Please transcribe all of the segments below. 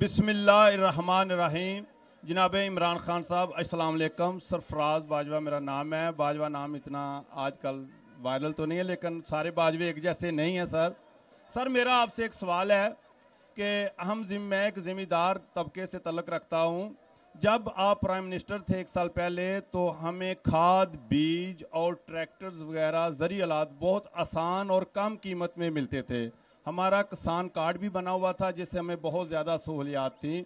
بسم اللہ الرحمن الرحیم. جناب عمران خان صاحب السلام علیکم. سرفراز باجوہ میرا نام ہے. باجوہ نام اتنا آج کل وائرل تو نہیں ہے لیکن سارے باجوے ایک جیسے نہیں ہیں. سر میرا آپ سے ایک سوال ہے کہ میں ایک ذمہ دار طبقے سے تعلق رکھتا ہوں. جب آپ پرائم منسٹر تھے 1 سال پہلے تو ہمیں کھاد بیج اور ٹریکٹرز وغیرہ زرعی آلات بہت آسان اور کم قیمت میں ملتے تھے. ہمارا کسان کارڈ بھی بنا ہوا تھا جس سے ہمیں بہت زیادہ سہولیات تھیں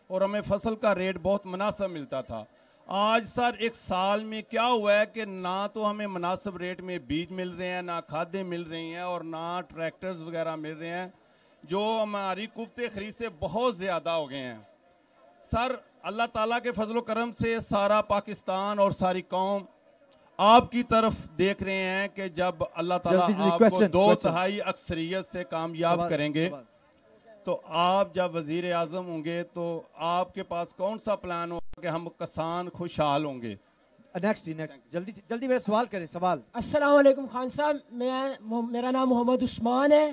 اور ہمیں فصل کا ریٹ بہت مناسب ملتا تھا. آج سر 1 سال میں کیا ہوا ہے کہ نہ تو ہمیں مناسب ریٹ میں بیج مل رہے ہیں, نہ کھادیں مل رہی ہیں اور نہ ٹریکٹرز وغیرہ مل رہے ہیں, جو ہماری قوت خرید سے بہت زیادہ ہو گئے ہیں. سر اللہ تعالیٰ کے فضل و کرم سے سارا پاکستان اور ساری قوم آپ کی طرف دیکھ رہے ہیں کہ جب اللہ تعالیٰ آپ کو 2/3 اکثریت سے کامیاب کریں گے تو آپ جب وزیر اعظم ہوں گے تو آپ کے پاس کون سا پلان ہوگا کہ ہم کسان خوشحال ہوں گے؟ نیکسٹ جلدی میرا سوال کریں. سوال. السلام علیکم خان صاحب, میرا نام محمد عثمان ہے.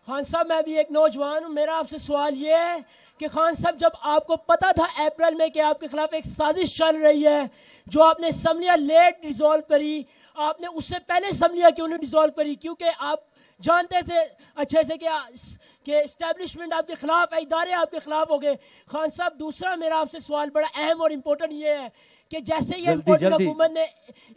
خان صاحب میں بھی ایک نوجوان ہوں. میرا آپ سے سوال یہ ہے کہ خان صاحب جب آپ کو پتا تھا اپریل میں کہ آپ کے خلاف ایک سازش چل رہی ہے جو آپ نے اسمبلیاں لیٹ ڈیزالو کری, آپ نے اس سے پہلے اسمبلیاں کیوں نہیں ڈیزالو کری؟ کیونکہ آپ جانتے تھے اچھے سے کہ اسٹیبلشمنٹ آپ کے خلاف ہے, ادارے آپ کے خلاف ہو گئے. خان صاحب دوسرا میرا آپ سے سوال بڑا اہم اور امپورٹنٹ یہ ہے کہ جیسے یہ امپورٹنٹ حکومت نے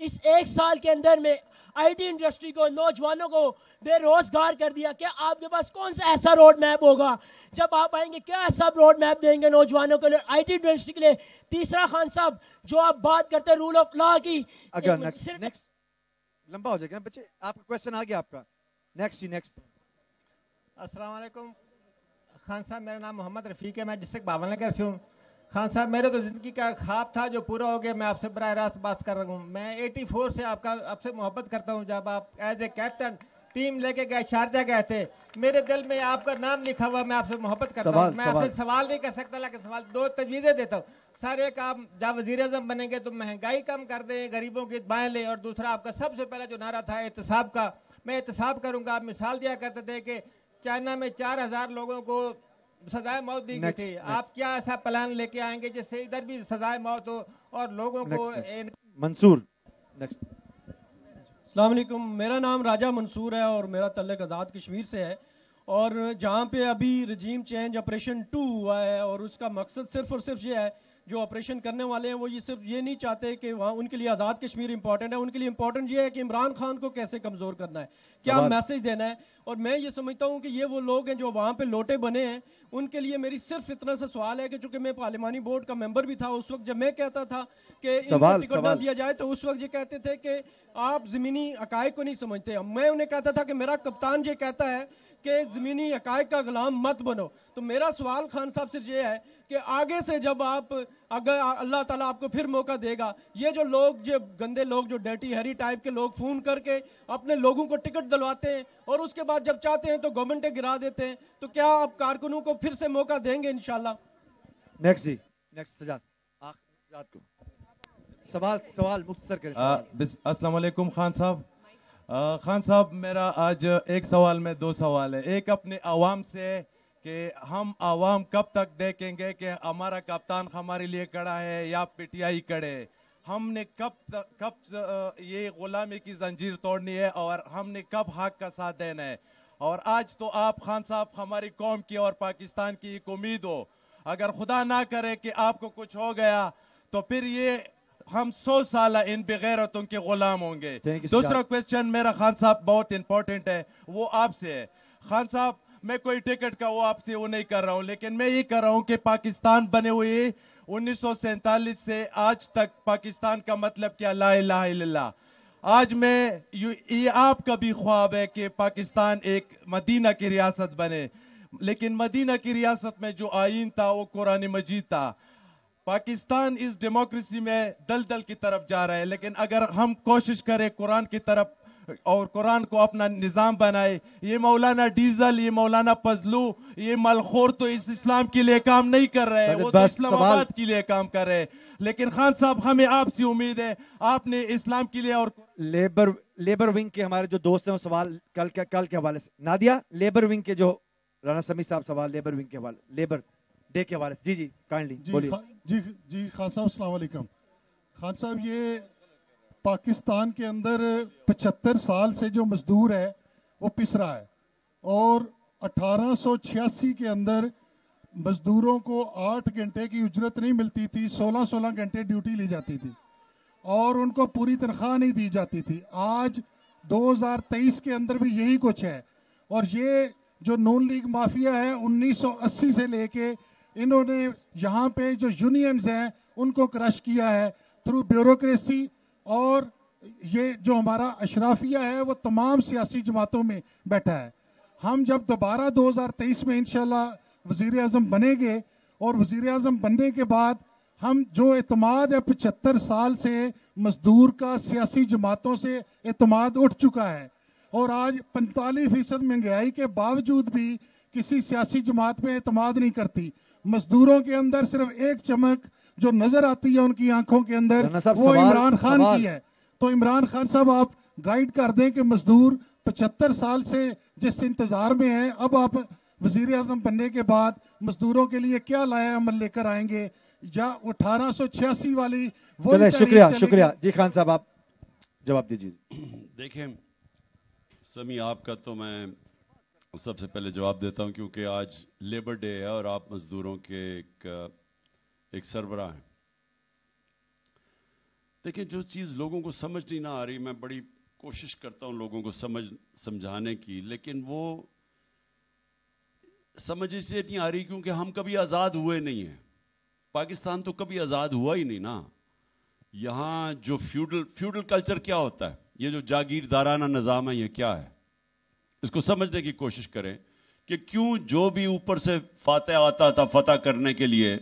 اس 1 سال کے اندر میں آئی ٹی انڈسٹری کو, نوجوانوں کو بے روزگار کر دیا, کیا آپ کے پاس کون سا ایسا روڈ میپ ہوگا جب آپ آئیں گے, کیا ایسا روڈ میپ دیں گے نوجوانوں کے لیے, آئی ٹی انڈسٹری کے لیے؟ تیسرا خان صاحب جو آپ بات کرتے ہیں رول آف لا کی, نیکسٹ لمبا ہو جائے گا بچے, آپ کا کوشچن آ گیا آپ کا. نیکسٹ. السلام علیکم خان صاحب, میرا نام محمد رفیق ہے, میں ڈسٹرکٹ باول نگر سے ہوں. خان صاحب میرے تو زندگی کا خواب تھا جو پورا ہو گیا, میں آپ سے براہ راست بات کر رہا ہوں. میں 84 سے آپ سے محبت کرتا ہوں. جب آپ ایز اے کیپٹن ٹیم لے کے گئے شارجہ گئے تھے, میرے دل میں آپ کا نام لکھا ہوا, میں آپ سے محبت کرتا ہوں. میں آپ سے سوال نہیں کر سکتا لیکن دو تجویزیں دیتا ہوں. سر ایک, آپ جب وزیر اعظم بنیں گے تو مہنگائی کم کر دیں, غریبوں کی بائیں لیں, اور دوسرا آپ کا سب سے پہلا جو نعرہ تھا احتساب کا, میں احتساب کروں گا. آپ مثال دیا کرتے تھے کہ چائنا میں 4000 لوگوں کو سزائے موت دی گئی تھی. آپ کیا ایسا پلان لے کے آئیں گے جس سے ادھر بھی سزائے موت ہو اور لوگوں کو منصور. نیکسٹ. السلام علیکم, میرا نام راجہ منصور ہے اور میرا تعلق آزاد کشمیر سے ہے. اور جہاں پہ ابھی رجیم چینج آپریشن 2 ہوا ہے اور اس کا مقصد صرف اور صرف یہ ہے, جو آپریشن کرنے والے ہیں وہ یہ صرف یہ نہیں چاہتے کہ وہاں ان کے لیے آزاد کشمیر امپورٹنٹ ہے, ان کے لیے امپورٹنٹ یہ ہے کہ عمران خان کو کیسے کمزور کرنا ہے, کیا میسج دینا ہے. اور میں یہ سمجھتا ہوں کہ یہ وہ لوگ ہیں جو وہاں پہ لوٹے بنے ہیں. ان کے لیے میری صرف اتنا سا سوال ہے کہ چونکہ میں پارلیمانی بورڈ کا ممبر بھی تھا, اس وقت جب میں کہتا تھا کہ ان کو ٹکٹ نہ دیا جائے تو اس وقت یہ کہتے تھے کہ آپ زمینی حقائق کو نہیں سمجھتے. میں انہیں کہتا تھا کہ میرا کپتان یہ کہتا ہے کہ زمینی حقائق کا غلام مت بنو. تو میرا سوال خان صاحب سے یہ ہے کہ آگے سے جب اگر اللہ تعالیٰ آپ کو پھر موقع دے گا, یہ جو لوگ, جو گندے لوگ, جو ڈرٹی ہیری ٹائپ کے لوگ فون کر کے اپنے لوگوں کو ٹکٹ دلواتے ہیں اور اس کے بعد جب چاہتے ہیں تو گورنمنٹیں گرا دیتے ہیں, تو کیا آپ کارکنوں کو پھر سے موقع دیں گے انشاءاللہ؟ نیکسٹ سجاد کو سوال مختصر کریں. السلام علیکم خان صاحب. خان صاحب میرا آج ایک سوال میں 2 سوال ہے. ایک اپنے عوام سے کہ ہم عوام کب تک دیکھیں گے کہ ہمارا کپتان ہمارے لیے کھڑا ہے یا پی ٹی آئی کھڑے, ہم نے کب یہ غلامی کی زنجیر توڑنی ہے اور ہم نے کب حق کا ساتھ دینا ہے. اور آج تو آپ خان صاحب ہماری قوم کی اور پاکستان کی ایک امید ہو, اگر خدا نہ کرے کہ آپ کو کچھ ہو گیا تو پھر یہ ہم 100 سالہ ان بغیرتوں کے غلام ہوں گے. دوسرا کوشچن میرا خان صاحب بہت امپورٹنٹ ہے, وہ آپ سے ہے. خان صاحب میں کوئی ٹکٹ کا وہ آپ سے وہ نہیں کر رہا ہوں, لیکن میں یہ کر رہا ہوں کہ پاکستان بنے ہوئے 1947 سے آج تک پاکستان کا مطلب کیا, لا الہ الا اللہ. آج میں یہ آپ کا بھی خواب ہے کہ پاکستان ایک مدینہ کی ریاست بنے, لیکن مدینہ کی ریاست میں جو آئین تھا وہ قرآن مجید تھا. پاکستان اس ڈیموکریسی میں دلدل کی طرف جا رہا ہے, لیکن اگر ہم کوشش کریں قرآن کی طرف اور قرآن کو اپنا نظام بنائے, یہ مولانا ڈیزل, یہ مولانا فضلو, یہ ملخور تو اس اسلام کے لیے کام نہیں کر رہے, وہ تو اسلام آباد کے لیے کام کر رہے. لیکن خان صاحب ہمیں آپ سے امید ہے, آپ نے اسلام کے لیے اور لیبر ونگ کے ہمارے جو دوست ہیں وہ سوال کل کے حوالے سے. نادیہ, لیبر ونگ کے جو رانا سمیع صاحب سوال لیبر ونگ کے حوالے, لیبر ڈے کے حوالے سے. جی کائنڈلی جی بولیے. جی خان صاحب السلام علیکم. خان صاحب یہ پاکستان کے اندر 75 سال سے جو مزدور ہے وہ پس رہا ہے اور 1886 کے اندر مزدوروں کو 8 گھنٹے کی اجرت نہیں ملتی تھی, 16 گھنٹے ڈیوٹی لی جاتی تھی اور ان کو پوری تنخواہ نہیں دی جاتی تھی. آج 2023 کے اندر بھی یہی کچھ ہے اور یہ جو نون لیگ مافیا ہے 1980 سے لے کے انہوں نے یہاں پہ جو یونینز ہیں ان کو کرش کیا ہے تھرو بیوروکریسی, اور یہ جو ہمارا اشرافیہ ہے وہ تمام سیاسی جماعتوں میں بیٹھا ہے. ہم جب دوبارہ 2023 میں انشاءاللہ وزیر اعظم بنیں گے اور وزیر اعظم بننے کے بعد ہم جو اعتماد ہے 75 سال سے مزدور کا سیاسی جماعتوں سے اعتماد اٹھ چکا ہے اور آج 45% مہنگائی کے باوجود بھی کسی سیاسی جماعت پہ اعتماد نہیں کرتی. مزدوروں کے اندر صرف ایک چمک جو نظر آتی ہے ان کی آنکھوں کے اندر وہ عمران خان کی ہے. تو عمران خان صاحب آپ گائیڈ کر دیں کہ مزدور 75 سال سے جس انتظار میں ہیں اب آپ وزیر اعظم بننے کے بعد مزدوروں کے لیے کیا لایا عمل لے کر آئیں گے یا 1886 والی چلے. شکریہ جی. خان صاحب آپ جواب دیجیے. دیکھیں سمی آپ کا تو میں سب سے پہلے جواب دیتا ہوں کیونکہ آج لیبر ڈے ہے اور آپ مزدوروں کے ایک سربراہ ہیں. دیکھیں جو چیز لوگوں کو سمجھ نہیں نہ آ رہی, میں بڑی کوشش کرتا ہوں لوگوں کو سمجھانے کی, لیکن وہ سمجھ اس لیے نہیں آ رہی کیونکہ ہم کبھی آزاد ہوئے نہیں ہیں. پاکستان تو کبھی آزاد ہوا ہی نہیں نا. یہاں جو فیوڈل کلچر کیا ہوتا ہے, یہ جو جاگیردارانہ نظام ہے یہ کیا ہے, اس کو سمجھنے کی کوشش کریں کہ کیوں جو بھی اوپر سے فاتح آتا تھا فتح کرنے کے لیے,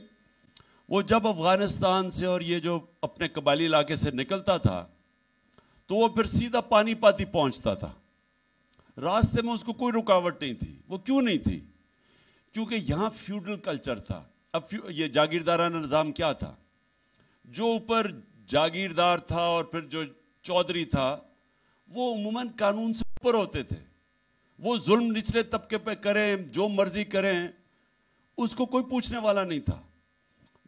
وہ جب افغانستان سے اور یہ جو اپنے قبائلی علاقے سے نکلتا تھا تو وہ پھر سیدھا پانی پاتی پہنچتا تھا. راستے میں اس کو کوئی رکاوٹ نہیں تھی. وہ کیوں نہیں تھی؟ کیونکہ یہاں فیوڈل کلچر تھا. اب یہ جاگیردارانہ نظام کیا تھا, جو اوپر جاگیردار تھا اور پھر جو چودھری تھا وہ عموماً قانون سے اوپر ہوتے تھے. وہ ظلم نچلے طبقے پہ کریں جو مرضی کریں اس کو کوئی پوچھنے والا نہیں تھا.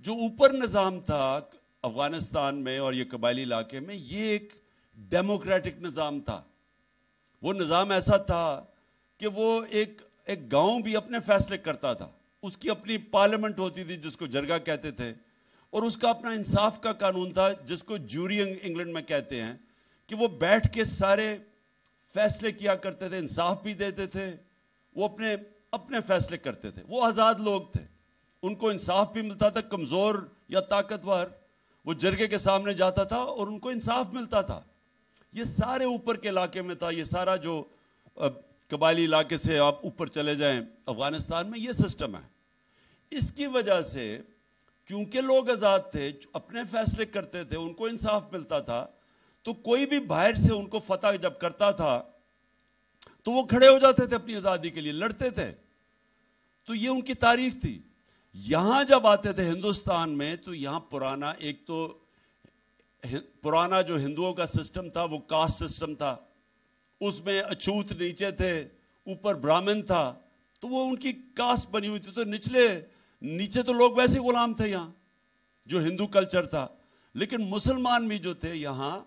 جو اوپر نظام تھا افغانستان میں اور یہ قبائلی علاقے میں, یہ ایک ڈیموکریٹک نظام تھا. وہ نظام ایسا تھا کہ وہ ایک گاؤں بھی اپنے فیصلے کرتا تھا. اس کی اپنی پارلیمنٹ ہوتی تھی جس کو جرگہ کہتے تھے, اور اس کا اپنا انصاف کا قانون تھا جس کو جوری انگلینڈ میں کہتے ہیں, کہ وہ بیٹھ کے سارے فیصلے کیا کرتے تھے, انصاف بھی دیتے تھے, وہ اپنے فیصلے کرتے تھے. وہ آزاد لوگ تھے, ان کو انصاف بھی ملتا تھا. کمزور یا طاقتور وہ جرگے کے سامنے جاتا تھا اور ان کو انصاف ملتا تھا. یہ سارے اوپر کے علاقے میں تھا. یہ سارا جو قبائلی علاقے سے آپ اوپر چلے جائیں افغانستان میں یہ سسٹم ہے. اس کی وجہ سے کیونکہ لوگ آزاد تھے, اپنے فیصلے کرتے تھے, ان کو انصاف ملتا تھا, تو کوئی بھی باہر سے ان کو فتح جب کرتا تھا تو وہ کھڑے ہو جاتے تھے اپنی آزادی کے لیے, لڑتے تھے. تو یہ ان کی تاریخ تھی. یہاں جب آتے تھے ہندوستان میں تو یہاں پرانا جو ہندوؤں کا سسٹم تھا وہ کاسٹ سسٹم تھا. اس میں اچھوت نیچے تھے, اوپر برہمن تھا, تو وہ ان کی کاسٹ بنی ہوئی تھی. تو نیچے تو لوگ ویسے غلام تھے یہاں, جو ہندو کلچر تھا. لیکن مسلمان بھی جو تھے یہاں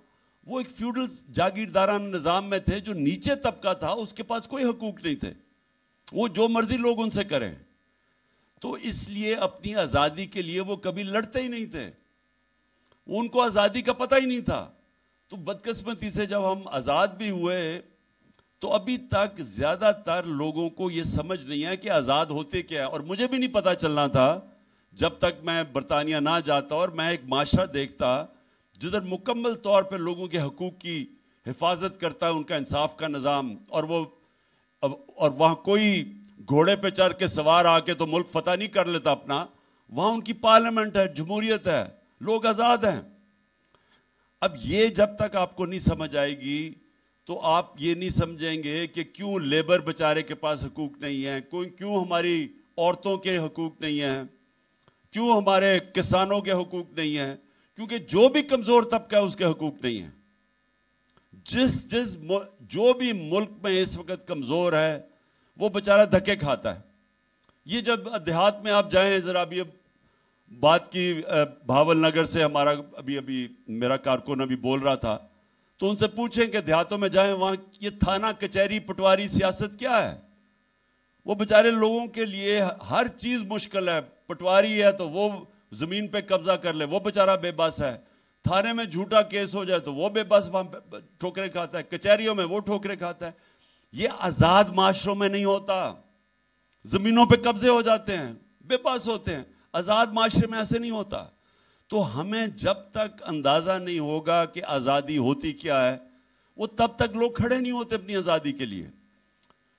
وہ ایک فیوڈل جاگیردارانہ نظام میں تھے. جو نیچے طبقہ تھا اس کے پاس کوئی حقوق نہیں تھے, وہ جو مرضی لوگ ان سے کریں. تو اس لیے اپنی آزادی کے لیے وہ کبھی لڑتے ہی نہیں تھے, ان کو آزادی کا پتہ ہی نہیں تھا. تو بدقسمتی سے جب ہم آزاد بھی ہوئے تو ابھی تک زیادہ تر لوگوں کو یہ سمجھ نہیں ہے کہ آزاد ہوتے کیا ہے. اور مجھے بھی نہیں پتا چلنا تھا جب تک میں برطانیہ نہ جاتا اور میں ایک معاشرہ دیکھتا جدھر مکمل طور پہ لوگوں کے حقوق کی حفاظت کرتا ہے ان کا انصاف کا نظام, اور وہاں کوئی گھوڑے پہ چڑھ کے سوار آ کے تو ملک فتح نہیں کر لیتا اپنا. وہاں ان کی پارلیمنٹ ہے, جمہوریت ہے, لوگ آزاد ہیں. اب یہ جب تک آپ کو نہیں سمجھ آئے گی تو آپ یہ نہیں سمجھیں گے کہ کیوں لیبر بیچارے کے پاس حقوق نہیں ہیں, کیوں ہماری عورتوں کے حقوق نہیں ہیں, کیوں ہمارے کسانوں کے حقوق نہیں ہیں. کیونکہ جو بھی کمزور طبقہ ہے اس کے حقوق نہیں ہیں. جو بھی ملک میں اس وقت کمزور ہے وہ بیچارہ دھکے کھاتا ہے. یہ جب دیہات میں آپ جائیں ذرا ابھی بات کی بھاول نگر سے ہمارا ابھی میرا کارکن ابھی بول رہا تھا تو ان سے پوچھیں کہ دیہاتوں میں جائیں وہاں یہ تھانہ کچہری پٹواری سیاست کیا ہے. وہ بیچارے لوگوں کے لیے ہر چیز مشکل ہے. پٹواری ہے تو وہ زمین پہ قبضہ کر لے وہ بیچارہ بے بس ہے. تھانے میں جھوٹا کیس ہو جائے تو وہ بے بس وہاں ٹھوکرے کھاتا ہے. کچہریوں میں وہ ٹھوکرے کھاتا ہے. یہ آزاد معاشروں میں نہیں ہوتا. زمینوں پہ قبضے ہو جاتے ہیں بے بس ہوتے ہیں. آزاد معاشرے میں ایسے نہیں ہوتا. تو ہمیں جب تک اندازہ نہیں ہوگا کہ آزادی ہوتی کیا ہے وہ تب تک لوگ کھڑے نہیں ہوتے اپنی آزادی کے لیے.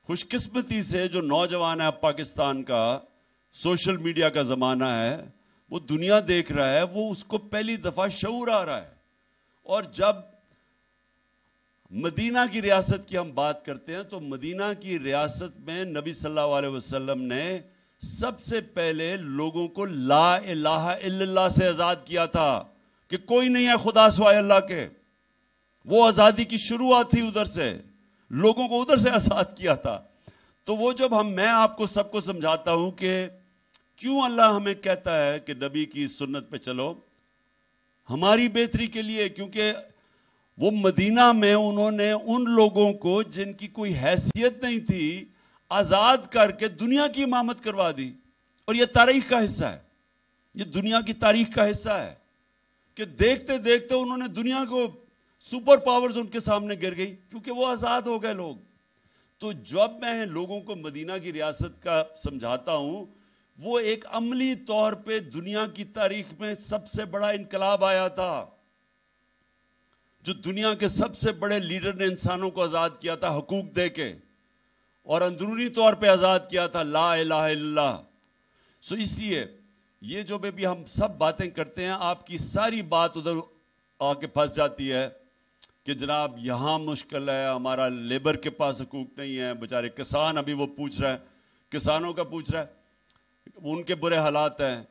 خوش قسمتی سے جو نوجوان ہے پاکستان کا, سوشل میڈیا کا زمانہ ہے, وہ دنیا دیکھ رہا ہے, وہ اس کو پہلی دفعہ شعور آ رہا ہے. اور جب مدینہ کی ریاست کی ہم بات کرتے ہیں تو مدینہ کی ریاست میں نبی صلی اللہ علیہ وسلم نے سب سے پہلے لوگوں کو لا الہ الا اللہ سے آزاد کیا تھا کہ کوئی نہیں ہے خدا سوائے اللہ کے. وہ آزادی کی شروعات تھی ادھر سے, لوگوں کو ادھر سے آزاد کیا تھا. تو وہ جب میں آپ کو سب کو سمجھاتا ہوں کہ کیوں اللہ ہمیں کہتا ہے کہ نبی کی سنت پہ چلو, ہماری بہتری کے لیے, کیونکہ وہ مدینہ میں انہوں نے ان لوگوں کو جن کی کوئی حیثیت نہیں تھی آزاد کر کے دنیا کی امامت کروا دی. اور یہ تاریخ کا حصہ ہے, یہ دنیا کی تاریخ کا حصہ ہے کہ دیکھتے دیکھتے انہوں نے دنیا کو سپر پاورز ان کے سامنے گر گئی کیونکہ وہ آزاد ہو گئے لوگ. تو جب میں لوگوں کو مدینہ کی ریاست کا سمجھاتا ہوں, وہ ایک عملی طور پہ دنیا کی تاریخ میں سب سے بڑا انقلاب آیا تھا, جو دنیا کے سب سے بڑے لیڈر نے انسانوں کو آزاد کیا تھا حقوق دے کے, اور اندرونی طور پہ آزاد کیا تھا لا الہ الا اللہ. سو اس لیے یہ جو بھی ہم سب باتیں کرتے ہیں, آپ کی ساری بات ادھر آ کے پھنس جاتی ہے کہ جناب یہاں مشکل ہے, ہمارا لیبر کے پاس حقوق نہیں ہے. بیچارے کسان ابھی وہ پوچھ رہے ہیں, کسانوں کا پوچھ رہا ہے, ان کے برے حالات ہیں.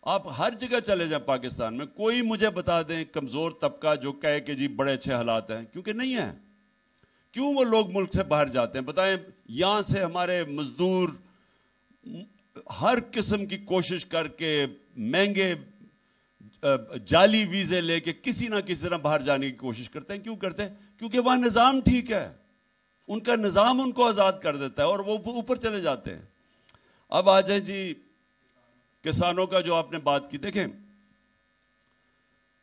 آپ ہر جگہ چلے جائیں پاکستان میں, کوئی مجھے بتا دیں کمزور طبقہ جو کہے کہ جی بڑے اچھے حالات ہیں, کیونکہ نہیں ہیں. کیوں وہ لوگ ملک سے باہر جاتے ہیں بتائیں؟ یہاں سے ہمارے مزدور ہر قسم کی کوشش کر کے مہنگے جعلی ویزے لے کے کسی نہ کسی طرح باہر جانے کی کوشش کرتے ہیں. کیوں کرتے ہیں؟ کیونکہ وہاں نظام ٹھیک ہے, ان کا نظام ان کو آزاد کر دیتا ہے اور وہ اوپر چلے جاتے ہیں. اب آ جائیں جی کسانوں کا جو آپ نے بات کی. دیکھیں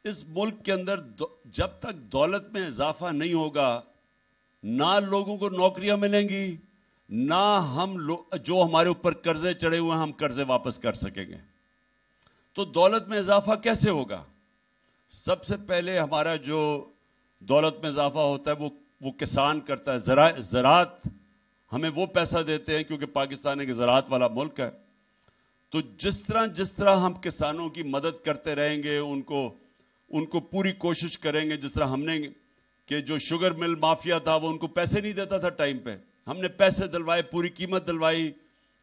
اس ملک کے اندر جب تک دولت میں اضافہ نہیں ہوگا نہ لوگوں کو نوکریاں ملیں گی, نہ ہم جو ہمارے اوپر قرضے چڑھے ہوئے ہیں ہم قرضے واپس کر سکیں گے. تو دولت میں اضافہ کیسے ہوگا؟ سب سے پہلے ہمارا جو دولت میں اضافہ ہوتا ہے وہ کسان کرتا ہے. زراعت ہمیں وہ پیسہ دیتے ہیں کیونکہ پاکستان ایک زراعت والا ملک ہے. تو جس طرح ہم کسانوں کی مدد کرتے رہیں گے, ان کو پوری کوشش کریں گے, جس طرح ہم نے کہ جو شوگر مل مافیا تھا وہ ان کو پیسے نہیں دیتا تھا ٹائم پہ, ہم نے پیسے دلوائے, پوری قیمت دلوائی.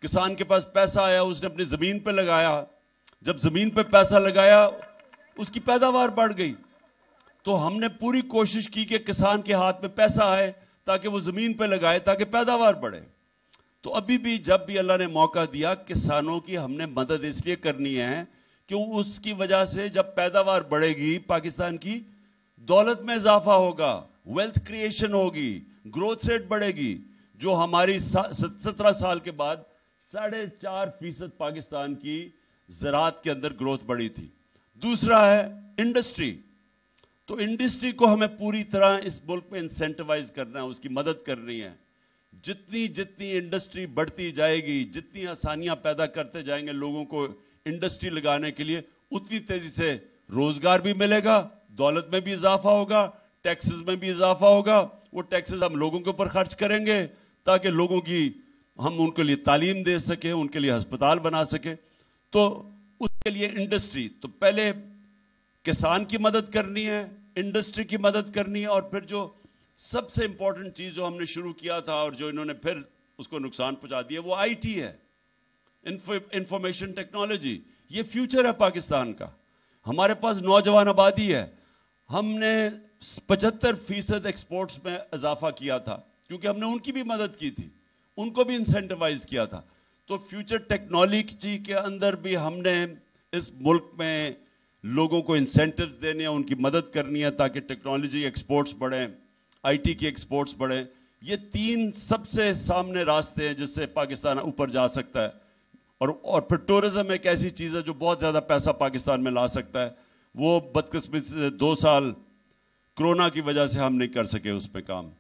کسان کے پاس پیسہ آیا, اس نے اپنی زمین پہ لگایا. جب زمین پہ پیسہ لگایا اس کی پیداوار بڑھ گئی. تو ہم نے پوری کوشش کی کہ کسان کے ہاتھ میں پیسہ آئے تاکہ وہ زمین پہ لگائے تاکہ پیداوار بڑھے. تو ابھی بھی جب بھی اللہ نے موقع دیا کسانوں کی ہم نے مدد اس لیے کرنی ہے کہ اس کی وجہ سے جب پیداوار بڑھے گی پاکستان کی دولت میں اضافہ ہوگا, ویلتھ کریشن ہوگی, گروتھ ریٹ بڑھے گی, جو ہماری 17 سال کے بعد 4.5% پاکستان کی زراعت کے اندر گروتھ بڑھی تھی. دوسرا ہے انڈسٹری. تو انڈسٹری کو ہمیں پوری طرح اس ملک میں انسینٹیوائز کرنا ہے, اس کی مدد کرنی ہے. جتنی انڈسٹری بڑھتی جائے گی, جتنی آسانیاں پیدا کرتے جائیں گے لوگوں کو انڈسٹری لگانے کے لیے, اتنی تیزی سے روزگار بھی ملے گا, دولت میں بھی اضافہ ہوگا, ٹیکسز میں بھی اضافہ ہوگا. وہ ٹیکسز ہم لوگوں کے اوپر خرچ کریں گے تاکہ لوگوں کی ہم ان کے لیے تعلیم دے سکیں, ان کے لیے ہسپتال بنا سکیں. تو اس کے لیے انڈسٹری, تو پہلے کسان کی مدد کرنی ہے, انڈسٹری کی مدد کرنی ہے, اور پھر جو سب سے امپورٹنٹ چیز جو ہم نے شروع کیا تھا اور جو انہوں نے پھر اس کو نقصان پہنچا دیا وہ آئی ٹی ہے, انفارمیشن ٹیکنالوجی. یہ فیوچر ہے پاکستان کا. ہمارے پاس نوجوان آبادی ہے. ہم نے 75% ایکسپورٹس میں اضافہ کیا تھا کیونکہ ہم نے ان کی بھی مدد کی تھی, ان کو بھی انسینٹیوائز کیا تھا. تو فیوچر ٹیکنالوجی کے اندر بھی ہم نے اس ملک میں لوگوں کو انسینٹیوز دینے ہیں، ان کی مدد کرنی ہے تاکہ ٹیکنالوجی ایکسپورٹس بڑھیں، آئی ٹی کی ایکسپورٹس بڑھیں. یہ 3 سب سے سامنے راستے ہیں جس سے پاکستان اوپر جا سکتا ہے. اور پھر ٹورزم ایک ایسی چیز ہے جو بہت زیادہ پیسہ پاکستان میں لا سکتا ہے. وہ بدقسمتی سے 2 سال کورونا کی وجہ سے ہم نہیں کر سکے اس پہ کام.